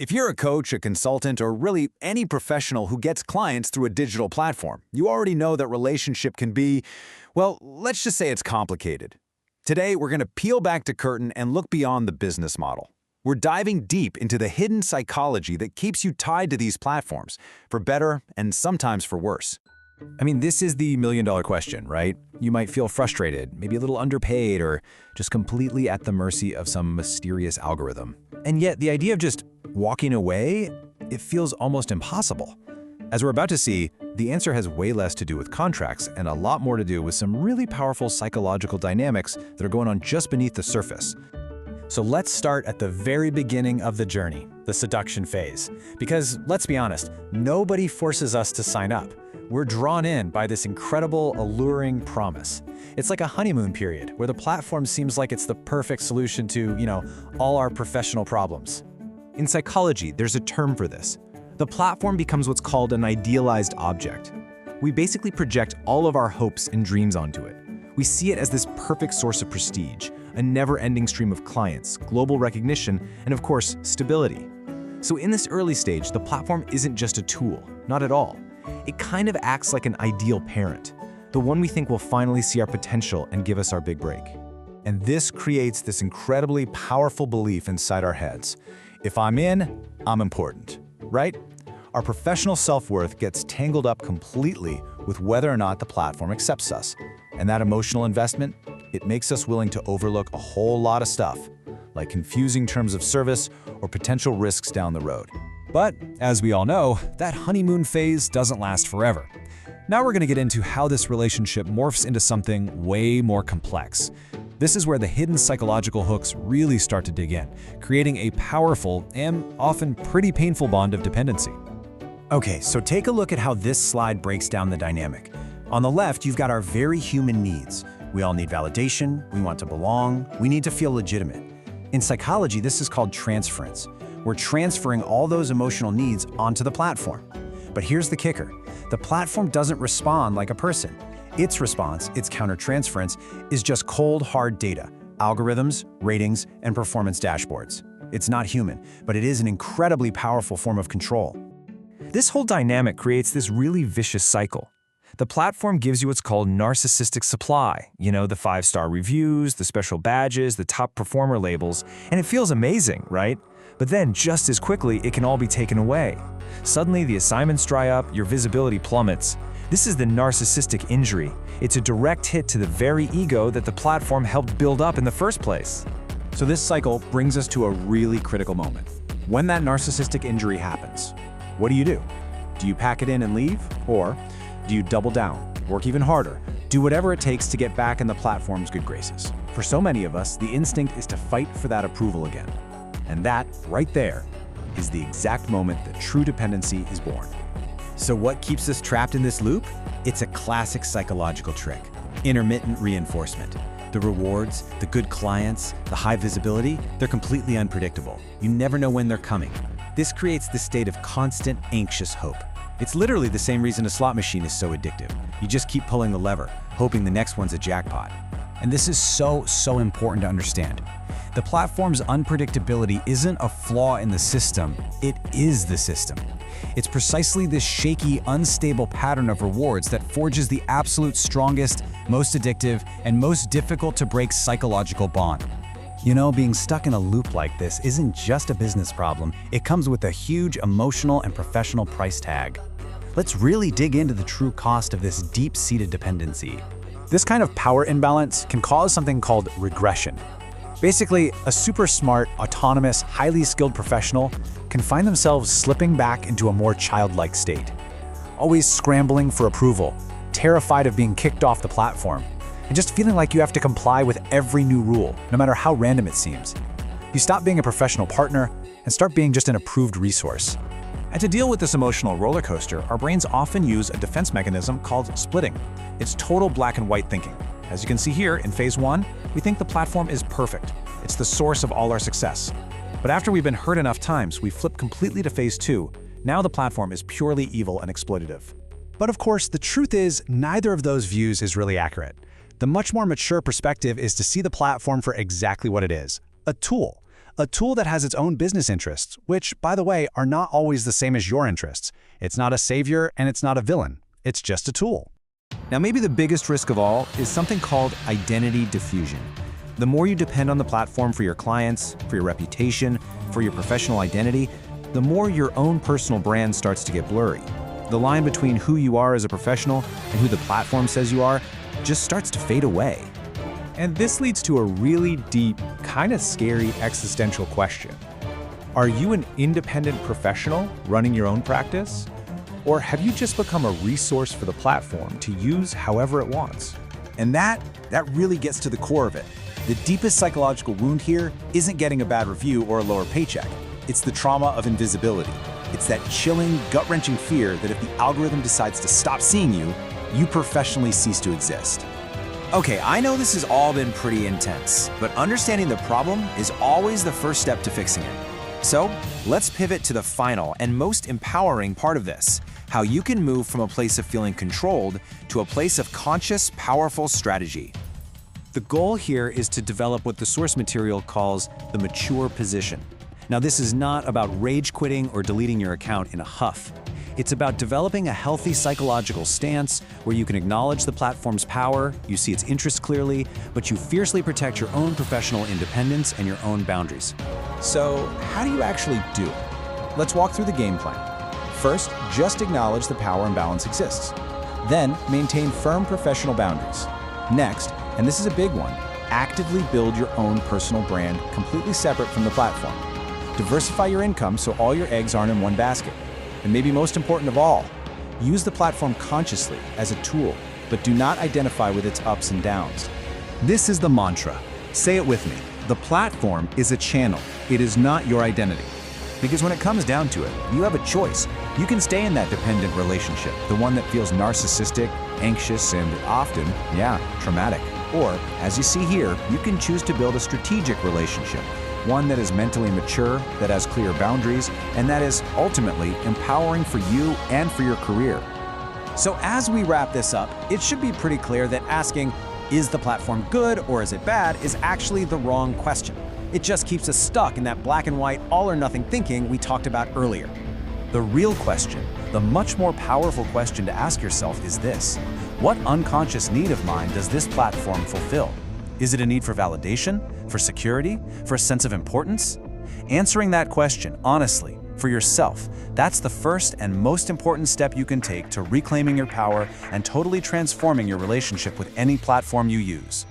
If you're a coach, a consultant, or really any professional who gets clients through a digital platform, you already know that relationship can be, well, let's just say it's complicated. Today, we're going to peel back the curtain and look beyond the business model. We're diving deep into the hidden psychology that keeps you tied to these platforms, for better and sometimes for worse. I mean, this is the million-dollar question, right? You might feel frustrated, maybe a little underpaid, or just completely at the mercy of some mysterious algorithm. And yet, the idea of just walking away, it feels almost impossible. As we're about to see, the answer has way less to do with contracts and a lot more to do with some really powerful psychological dynamics that are going on just beneath the surface. So let's start at the very beginning of the journey, the seduction phase. Because let's be honest, nobody forces us to sign up. We're drawn in by this incredible, alluring promise. It's like a honeymoon period where the platform seems like it's the perfect solution to, all our professional problems. In psychology, there's a term for this. The platform becomes what's called an idealized object. We basically project all of our hopes and dreams onto it. We see it as this perfect source of prestige, a never-ending stream of clients, global recognition, and of course, stability. So in this early stage, the platform isn't just a tool, not at all. It kind of acts like an ideal parent, the one we think will finally see our potential and give us our big break. And this creates this incredibly powerful belief inside our heads. If I'm in, I'm important, right? Our professional self-worth gets tangled up completely with whether or not the platform accepts us. And that emotional investment, it makes us willing to overlook a whole lot of stuff, like confusing terms of service or potential risks down the road. But, as we all know, that honeymoon phase doesn't last forever. Now we're going to get into how this relationship morphs into something way more complex. This is where the hidden psychological hooks really start to dig in, creating a powerful and often pretty painful bond of dependency. Okay, so take a look at how this slide breaks down the dynamic. On the left, you've got our very human needs. We all need validation, we want to belong, we need to feel legitimate. In psychology, this is called transference. We're transferring all those emotional needs onto the platform. But here's the kicker. The platform doesn't respond like a person. Its response, its countertransference, is just cold, hard data, algorithms, ratings, and performance dashboards. It's not human, but it is an incredibly powerful form of control. This whole dynamic creates this really vicious cycle. The platform gives you what's called narcissistic supply, the 5-star reviews, the special badges, the top performer labels, and it feels amazing, right? But then, just as quickly, it can all be taken away. Suddenly, the assignments dry up, your visibility plummets. This is the narcissistic injury. It's a direct hit to the very ego that the platform helped build up in the first place. So this cycle brings us to a really critical moment. When that narcissistic injury happens, what do? Do you pack it in and leave? Or do you double down, work even harder, do whatever it takes to get back in the platform's good graces? For so many of us, the instinct is to fight for that approval again. And that, right there, is the exact moment that true dependency is born. So what keeps us trapped in this loop? It's a classic psychological trick: intermittent reinforcement. The rewards, the good clients, the high visibility, they're completely unpredictable. You never know when they're coming. This creates this state of constant, anxious hope. It's literally the same reason a slot machine is so addictive. You just keep pulling the lever, hoping the next one's a jackpot. And this is so important to understand. The platform's unpredictability isn't a flaw in the system, it is the system. It's precisely this shaky, unstable pattern of rewards that forges the absolute strongest, most addictive, and most difficult to break psychological bond. Being stuck in a loop like this isn't just a business problem, it comes with a huge emotional and professional price tag. Let's really dig into the true cost of this deep-seated dependency. This kind of power imbalance can cause something called regression. Basically, a super smart, autonomous, highly skilled professional can find themselves slipping back into a more childlike state. Always scrambling for approval, terrified of being kicked off the platform, and just feeling like you have to comply with every new rule, no matter how random it seems. You stop being a professional partner and start being just an approved resource. And to deal with this emotional roller coaster, our brains often use a defense mechanism called splitting. It's total black and white thinking. As you can see here, in phase 1, we think the platform is perfect. It's the source of all our success. But after we've been hurt enough times, we flip completely to phase 2. Now the platform is purely evil and exploitative. But of course, the truth is, neither of those views is really accurate. The much more mature perspective is to see the platform for exactly what it is: a tool. A tool that has its own business interests, which, by the way, are not always the same as your interests. It's not a savior and it's not a villain. It's just a tool. Now, maybe the biggest risk of all is something called identity diffusion. The more you depend on the platform for your clients, for your reputation, for your professional identity, the more your own personal brand starts to get blurry. The line between who you are as a professional and who the platform says you are just starts to fade away. And this leads to a really deep, kind of scary existential question. Are you an independent professional running your own practice? Or have you just become a resource for the platform to use however it wants? And that really gets to the core of it. The deepest psychological wound here isn't getting a bad review or a lower paycheck. It's the trauma of invisibility. It's that chilling, gut-wrenching fear that if the algorithm decides to stop seeing you, you professionally cease to exist. Okay, I know this has all been pretty intense, but understanding the problem is always the first step to fixing it. So, let's pivot to the final and most empowering part of this, how you can move from a place of feeling controlled to a place of conscious, powerful strategy. The goal here is to develop what the source material calls the mature position. Now, this is not about rage quitting or deleting your account in a huff. It's about developing a healthy psychological stance where you can acknowledge the platform's power, you see its interests clearly, but you fiercely protect your own professional independence and your own boundaries. So, how do you actually do it? Let's walk through the game plan. First, just acknowledge the power imbalance exists. Then, maintain firm professional boundaries. Next, and this is a big one, actively build your own personal brand completely separate from the platform. Diversify your income so all your eggs aren't in one basket. And maybe most important of all, use the platform consciously as a tool, but do not identify with its ups and downs. This is the mantra. Say it with me. The platform is a channel. It is not your identity. Because when it comes down to it, you have a choice. You can stay in that dependent relationship, the one that feels narcissistic, anxious, and often, traumatic. Or, as you see here, you can choose to build a strategic relationship, one that is mentally mature, that has clear boundaries, and that is ultimately empowering for you and for your career. So as we wrap this up, it should be pretty clear that asking, is the platform good or is it bad, is actually the wrong question. It just keeps us stuck in that black and white, all or nothing thinking we talked about earlier. The real question, the much more powerful question to ask yourself is this: what unconscious need of mine does this platform fulfill? Is it a need for validation, for security, for a sense of importance? Answering that question honestly, for yourself, that's the first and most important step you can take to reclaiming your power and totally transforming your relationship with any platform you use.